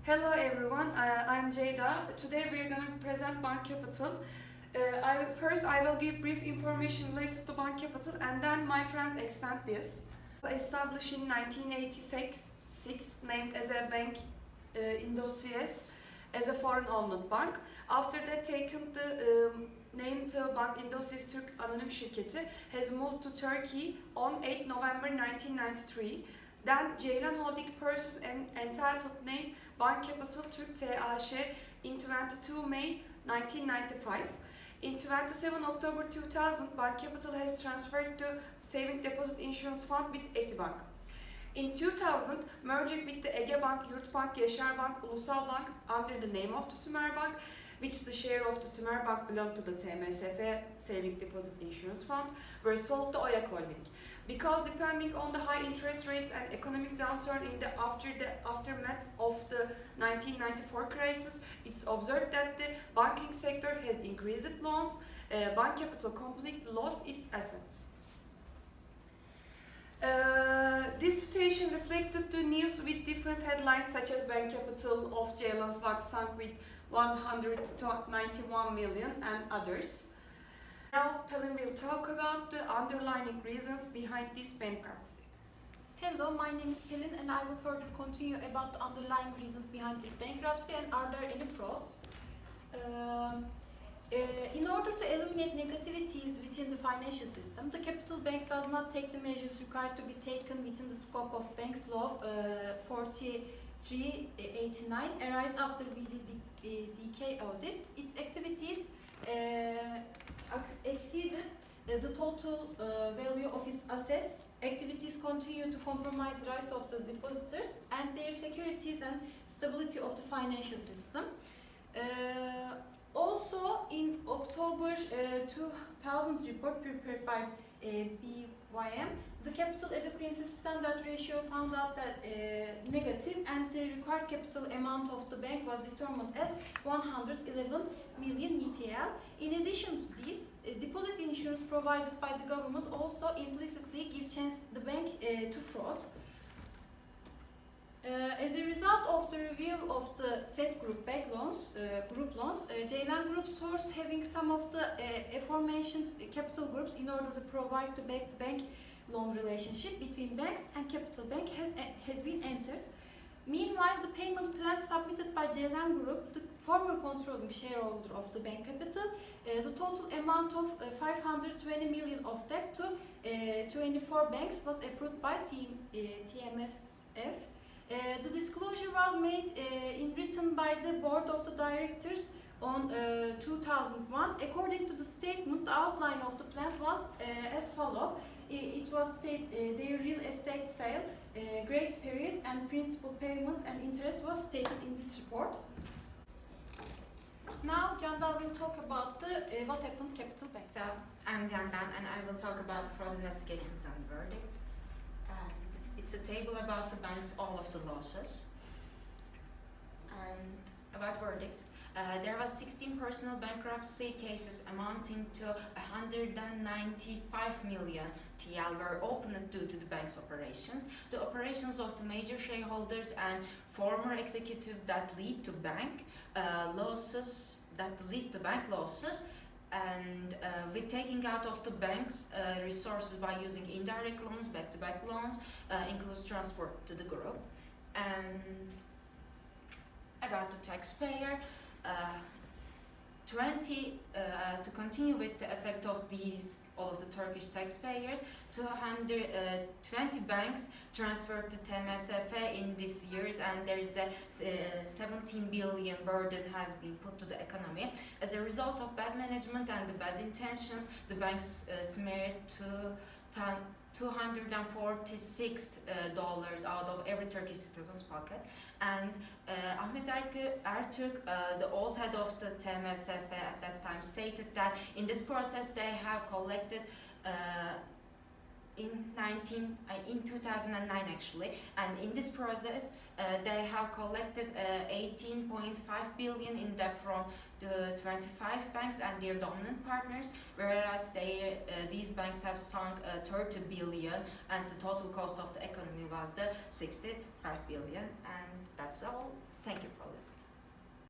Hello everyone, I'm Jayda. Today we are going to present Bank Capital. I will give brief information related to Bank Capital and then my friend extend this. Established in 1986, named as a bank Industries as a foreign-owned bank. After that taken the name to Bank Industries Türk Anonim Şirketi has moved to Turkey on 8 November 1993. Then Ceylan Holding purchased an entitled name Bank Capital Türk TAŞ in 22 May 1995. In 27 October 2000, Bank Capital has transferred to Saving Deposit Insurance Fund with Etibank. In 2000, merged with the Ege Bank, Yurtbank, Yaşar Bank, Ulusal Bank under the name of the Sümer Bank, which the share of the Sümer Bank belonged to the TMSF Saving Deposit Insurance Fund, were sold to Oyak Holding. Because depending on the high interest rates and economic downturn in the aftermath of the 1994 crisis, it's observed that the banking sector has increased loans. Bank Capital completely lost its assets. This situation reflected the news with different headlines such as Bank Capital of Ceylan's Bank sunk with 191 million and others. Now Pelin will talk about the underlying reasons behind this bankruptcy. Hello, my name is Pelin and I will further continue about the underlying reasons behind this bankruptcy and are there any frauds. In order to eliminate negativities within the financial system, the Capital Bank does not take the measures required to be taken within the scope of Banks Law 4389 arise after BDDK audits. Its activities exceeded the total value of its assets. Activities continue to compromise the rights of the depositors and their securities and stability of the financial system. Also, in October 2000 report prepared by BYM, the capital adequacy standard ratio found out that negative and the required capital amount of the bank was determined as 111 million ETL. In addition to this, deposit insurance provided by the government also implicitly give chance the bank to fraud. As a result of the review of the said group loans, Ceylan Group sourced having some of the aforementioned capital groups in order to provide the bank loan relationship between banks and Capital Bank has been entered. Meanwhile, the payment plan submitted by Ceylan Group, the former controlling shareholder of the Bank Capital, the total amount of 520 million of debt to 24 banks was approved by TMSF. The disclosure was made in written by the board of the directors on 2001. According to the statement, the outline of the plan was as follows. It was stated their real estate sale, grace period and principal payment and interest was stated in this report. Now Canda will talk about what happened Capital Bank. So I'm Candan and I will talk about the fraud investigations and the verdicts. It's a table about the bank's all of the losses. And about verdicts, there was 16 personal bankruptcy cases amounting to 195 million TL were opened due to the bank's operations. The operations of the major shareholders and former executives that lead to bank losses, and with taking out of the bank's resources by using indirect loans, back-to-back loans, includes transfer to the group. And about the taxpayer, to continue with the effect of these, all of the Turkish taxpayers, 220 banks transferred to TMSF in these years, and there is a 17 billion burden has been put to the economy. As a result of bad management and the bad intentions, the banks smeared $246 out of every Turkish citizen's pocket. And Ahmet Ertürk, the old head of the TMSF at that time, stated that in this process they have collected in 2009 actually, and in this process they have collected 18.5 billion in debt from the 25 banks and their dominant partners, whereas these banks have sunk 30 billion and the total cost of the economy was the 65 billion. And that's all. Thank you for listening.